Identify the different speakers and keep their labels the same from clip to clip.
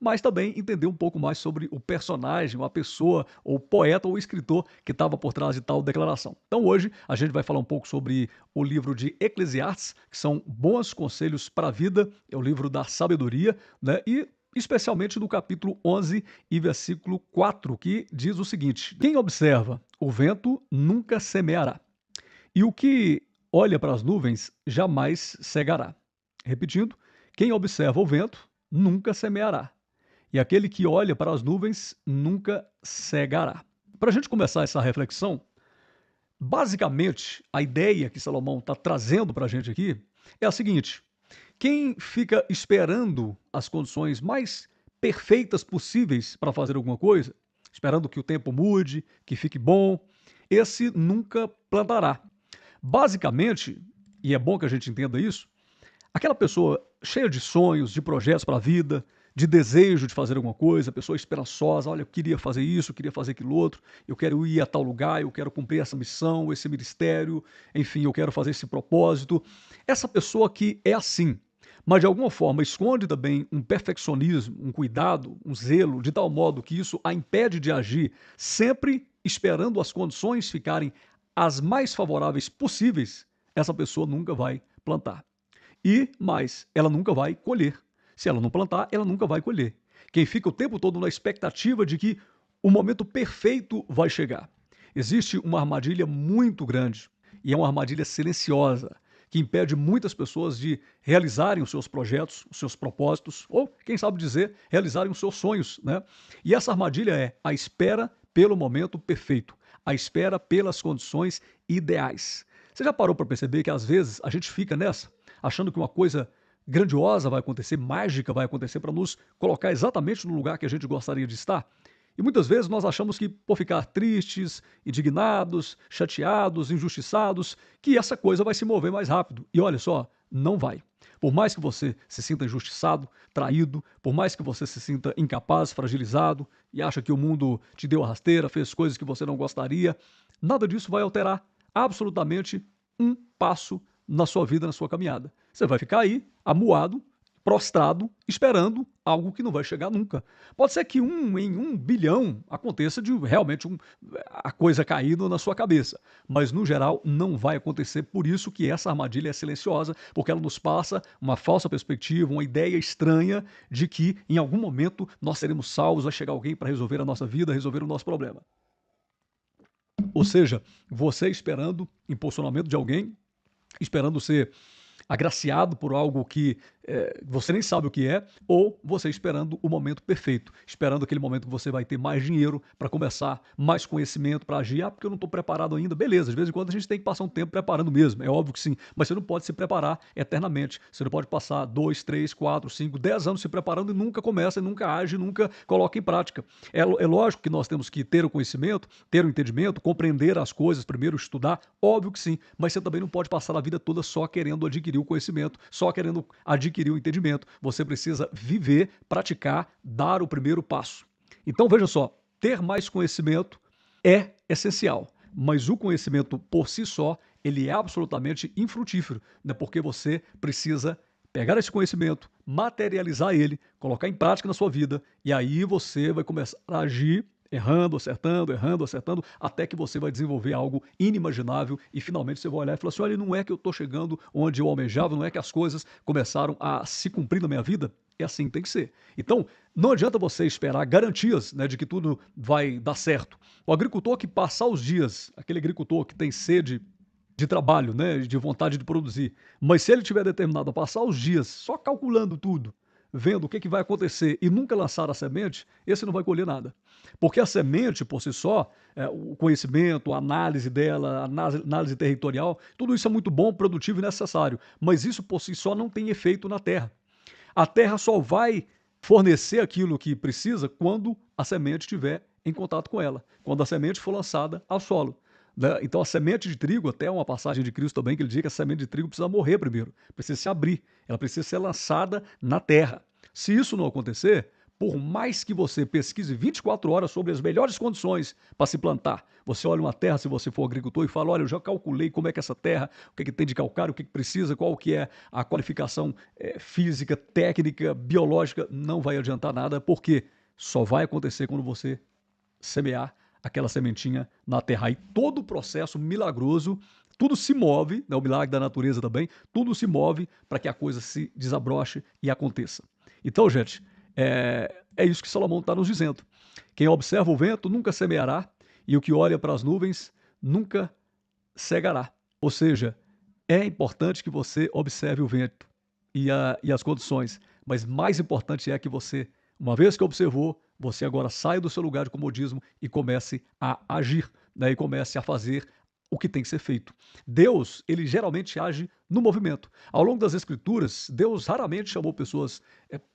Speaker 1: mas também entender um pouco mais sobre o personagem, ou a pessoa, ou o poeta ou o escritor que estava por trás de tal declaração. Então hoje a gente vai falar um pouco sobre o livro de Eclesiastes, que são bons conselhos para a vida, é o livro da sabedoria, né? E especialmente do capítulo 11 e versículo 4, que diz o seguinte: quem observa o vento nunca semeará, e o que olha para as nuvens jamais cegará. Repetindo, quem observa o vento nunca semeará, e aquele que olha para as nuvens nunca cegará. Para a gente começar essa reflexão, basicamente a ideia que Salomão está trazendo para a gente aqui é a seguinte: quem fica esperando as condições mais perfeitas possíveis para fazer alguma coisa, esperando que o tempo mude, que fique bom, esse nunca plantará. Basicamente, e é bom que a gente entenda isso, aquela pessoa cheia de sonhos, de projetos para a vida, de desejo de fazer alguma coisa, pessoa esperançosa, olha, eu queria fazer isso, eu queria fazer aquilo outro, eu quero ir a tal lugar, eu quero cumprir essa missão, esse ministério, enfim, eu quero fazer esse propósito. Essa pessoa que é assim, mas de alguma forma esconde também um perfeccionismo, um cuidado, um zelo, de tal modo que isso a impede de agir, sempre esperando as condições ficarem as mais favoráveis possíveis, essa pessoa nunca vai plantar. E mais, ela nunca vai colher. Se ela não plantar, ela nunca vai colher. Quem fica o tempo todo na expectativa de que o momento perfeito vai chegar. Existe uma armadilha muito grande, e é uma armadilha silenciosa, que impede muitas pessoas de realizarem os seus projetos, os seus propósitos, ou, quem sabe dizer, realizarem os seus sonhos, né? E essa armadilha é a espera pelo momento perfeito, a espera pelas condições ideais. Você já parou para perceber que às vezes a gente fica nessa, achando que uma coisa grandiosa vai acontecer, mágica vai acontecer para nos colocar exatamente no lugar que a gente gostaria de estar? E muitas vezes nós achamos que, por ficar tristes, indignados, chateados, injustiçados, que essa coisa vai se mover mais rápido. E olha só, não vai. Por mais que você se sinta injustiçado, traído, por mais que você se sinta incapaz, fragilizado e acha que o mundo te deu a rasteira, fez coisas que você não gostaria, nada disso vai alterar absolutamente um passo na sua vida, na sua caminhada. Você vai ficar aí, amuado, prostrado, esperando algo que não vai chegar nunca. Pode ser que em 1 bilhão aconteça de realmente a coisa caindo na sua cabeça, mas no geral não vai acontecer. Por isso que essa armadilha é silenciosa, porque ela nos passa uma falsa perspectiva, uma ideia estranha de que em algum momento nós seremos salvos, vai chegar alguém para resolver a nossa vida, resolver o nosso problema. Ou seja, você esperando impulsionamento de alguém, esperando ser agraciado por algo que você nem sabe o que é, ou você esperando o momento perfeito, esperando aquele momento que você vai ter mais dinheiro para começar, mais conhecimento para agir. Ah, porque eu não estou preparado ainda. Beleza, de vez em quando a gente tem que passar um tempo preparando mesmo, é óbvio que sim, mas você não pode se preparar eternamente. Você não pode passar 2, 3, 4, 5, 10 anos se preparando e nunca começa, e nunca age, nunca coloca em prática. É lógico que nós temos que ter o conhecimento, ter o entendimento, compreender as coisas, primeiro estudar, óbvio que sim, mas você também não pode passar a vida toda só querendo adquirir o conhecimento, só querendo adquirir o entendimento. Você precisa viver, praticar, dar o primeiro passo. Então veja só, ter mais conhecimento é essencial, mas o conhecimento por si só, ele é absolutamente infrutífero, né? Porque você precisa pegar esse conhecimento, materializar ele, colocar em prática na sua vida, e aí você vai começar a agir errando, acertando, até que você vai desenvolver algo inimaginável e finalmente você vai olhar e falar assim: olha, não é que eu estou chegando onde eu almejava, não é que as coisas começaram a se cumprir na minha vida? É assim que tem que ser. Então, não adianta você esperar garantias, né, de que tudo vai dar certo. O agricultor que passar os dias, aquele agricultor que tem sede de trabalho, né, de vontade de produzir, mas se ele tiver determinado a passar os dias só calculando tudo, vendo o que vai acontecer e nunca lançar a semente, esse não vai colher nada. Porque a semente, por si só, o conhecimento, a análise dela, a análise territorial, tudo isso é muito bom, produtivo e necessário, mas isso por si só não tem efeito na terra. A terra só vai fornecer aquilo que precisa quando a semente estiver em contato com ela, quando a semente for lançada ao solo, né? Então a semente de trigo, até uma passagem de Cristo também, que ele diz que a semente de trigo precisa morrer primeiro, precisa se abrir, ela precisa ser lançada na terra. Se isso não acontecer, Por mais que você pesquise 24 horas sobre as melhores condições para se plantar, você olha uma terra, se você for agricultor, e fala, olha, eu já calculei como é que essa terra, o que, é que tem de calcário, o que, é que precisa, qual que é a qualificação física, técnica, biológica, não vai adiantar nada, porque só vai acontecer quando você semear aquela sementinha na terra. Aí todo o processo milagroso, tudo se move, né, o milagre da natureza também, tudo se move para que a coisa se desabroche e aconteça. Então, gente, é isso que Salomão está nos dizendo. Quem observa o vento nunca semeará, e o que olha para as nuvens nunca cegará. Ou seja, é importante que você observe o vento e as condições, mas mais importante é que você, uma vez que observou, você agora saia do seu lugar de comodismo e comece a agir, né? E comece a fazer o que tem que ser feito. Deus, ele geralmente age no movimento. Ao longo das escrituras, Deus raramente chamou pessoas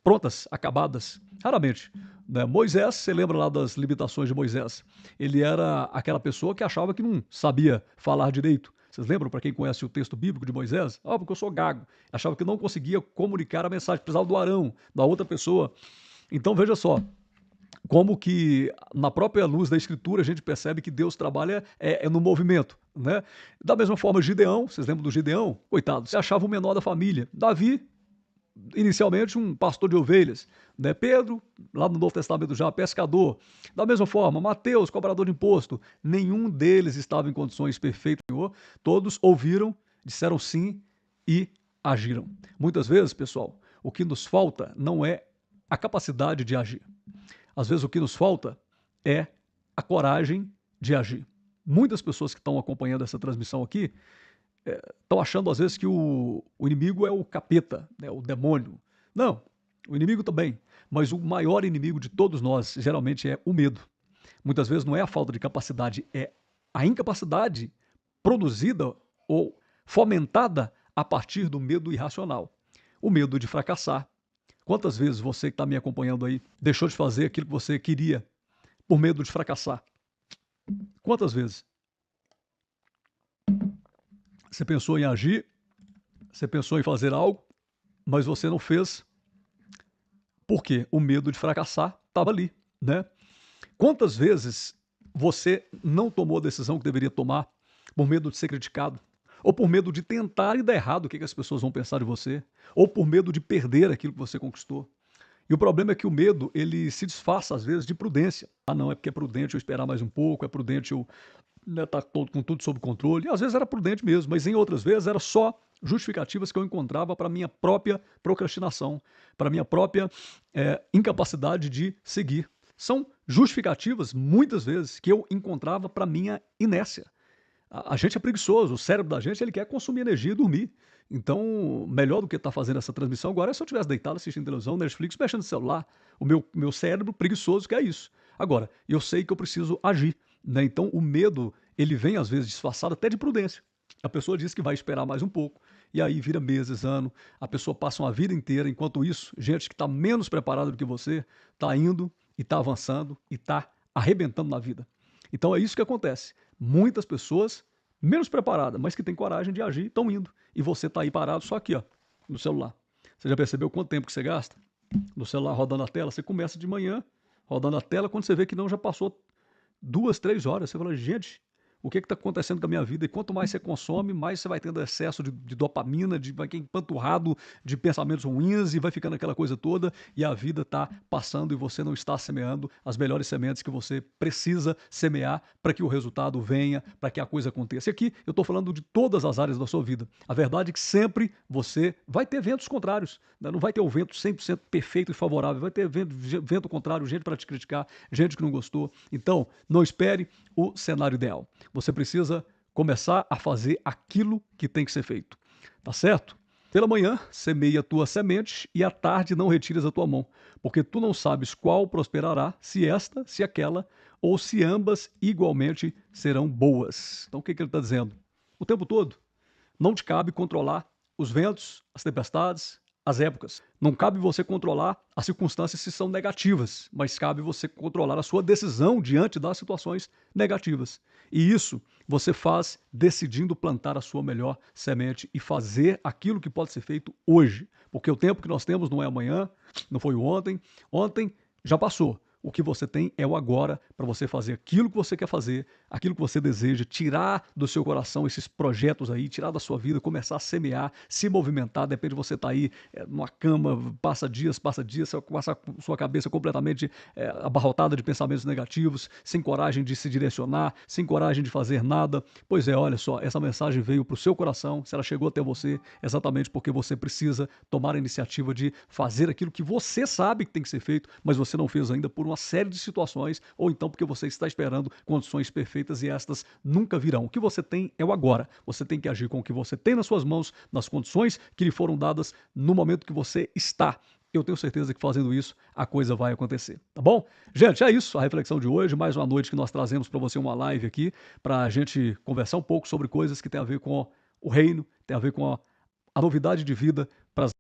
Speaker 1: prontas, acabadas. Raramente. Né? Moisés, você lembra lá das limitações de Moisés? Ele era aquela pessoa que achava que não sabia falar direito. Vocês lembram, para quem conhece o texto bíblico de Moisés? Ah, porque eu sou gago. Achava que não conseguia comunicar a mensagem, precisava do Arão, da outra pessoa. Então veja só, como que na própria luz da escritura a gente percebe que Deus trabalha no movimento, né? Da mesma forma, Gideão, vocês lembram do Gideão? Coitado, você achava o menor da família. Davi, inicialmente um pastor de ovelhas, né? Pedro, lá no Novo Testamento já, pescador. Da mesma forma, Mateus, cobrador de imposto. Nenhum deles estava em condições perfeitas, Senhor. Todos ouviram, disseram sim e agiram. Muitas vezes, pessoal, o que nos falta não é a capacidade de agir. Às vezes o que nos falta é a coragem de agir. Muitas pessoas que estão acompanhando essa transmissão aqui estão achando às vezes que o inimigo é o capeta, né, o demônio. Não, o inimigo também. Mas o maior inimigo de todos nós geralmente é o medo. Muitas vezes não é a falta de capacidade, é a incapacidade produzida ou fomentada a partir do medo irracional. O medo de fracassar. Quantas vezes você que está me acompanhando aí deixou de fazer aquilo que você queria por medo de fracassar? Quantas vezes? Você pensou em agir, você pensou em fazer algo, mas você não fez porque o medo de fracassar estava ali, né? Quantas vezes você não tomou a decisão que deveria tomar por medo de ser criticado? Ou por medo de tentar e dar errado o que as pessoas vão pensar de você? Ou por medo de perder aquilo que você conquistou? E o problema é que o medo, ele se disfarça às vezes de prudência. Ah, não, é porque é prudente eu esperar mais um pouco, é prudente eu estar com tudo sob controle. E às vezes era prudente mesmo, mas em outras vezes era só justificativas que eu encontrava para minha própria procrastinação, para minha própria incapacidade de seguir. São justificativas, muitas vezes, que eu encontrava para minha inércia. A gente é preguiçoso, o cérebro da gente ele quer consumir energia e dormir. Então, melhor do que estar fazendo essa transmissão agora é se eu estivesse deitado assistindo televisão, Netflix, mexendo no celular. O meu cérebro preguiçoso quer isso. Agora, eu sei que eu preciso agir, né? Então, o medo, ele vem às vezes disfarçado até de prudência. A pessoa diz que vai esperar mais um pouco, e aí vira meses, ano, a pessoa passa uma vida inteira, enquanto isso, gente que está menos preparada do que você, está indo e está avançando e está arrebentando na vida. Então é isso que acontece. Muitas pessoas menos preparadas, mas que têm coragem de agir, estão indo. E você está aí parado só aqui, ó, no celular. Você já percebeu quanto tempo que você gasta? No celular rodando a tela, você começa de manhã, rodando a tela, quando você vê que não, já passou 2, 3 horas. Você fala, gente, o que está acontecendo com a minha vida? E quanto mais você consome, mais você vai tendo excesso de dopamina, vai empanturrado de pensamentos ruins e vai ficando aquela coisa toda e a vida está passando e você não está semeando as melhores sementes que você precisa semear para que o resultado venha, para que a coisa aconteça. E aqui eu estou falando de todas as áreas da sua vida. A verdade é que sempre você vai ter ventos contrários, né? Não vai ter o vento 100% perfeito e favorável, vai ter vento contrário, gente para te criticar, gente que não gostou. Então, não espere o cenário ideal. Você precisa começar a fazer aquilo que tem que ser feito. Tá certo? Pela manhã, semeia a tua semente e à tarde não retires a tua mão, porque tu não sabes qual prosperará, se esta, se aquela, ou se ambas igualmente serão boas. Então o que ele está dizendo? O tempo todo, não te cabe controlar os ventos, as tempestades, as épocas. Não cabe você controlar as circunstâncias se são negativas, mas cabe você controlar a sua decisão diante das situações negativas. E isso você faz decidindo plantar a sua melhor semente e fazer aquilo que pode ser feito hoje. Porque o tempo que nós temos não é amanhã, não foi ontem. Ontem já passou. O que você tem é o agora para você fazer aquilo que você quer fazer, aquilo que você deseja, tirar do seu coração esses projetos aí, tirar da sua vida, começar a semear, se movimentar. Depende de você estar aí numa cama, passa dias, você passa com sua cabeça completamente abarrotada de pensamentos negativos, sem coragem de se direcionar, sem coragem de fazer nada. Pois é, olha só, essa mensagem veio para o seu coração, se ela chegou até você, exatamente porque você precisa tomar a iniciativa de fazer aquilo que você sabe que tem que ser feito, mas você não fez ainda por uma série de situações, ou então porque você está esperando condições perfeitas e estas nunca virão. O que você tem é o agora. Você tem que agir com o que você tem nas suas mãos, nas condições que lhe foram dadas no momento que você está. Eu tenho certeza que fazendo isso, a coisa vai acontecer, tá bom? Gente, é isso, a reflexão de hoje, mais uma noite que nós trazemos para você uma live aqui, para a gente conversar um pouco sobre coisas que tem a ver com o reino, tem a ver com a novidade de vida para as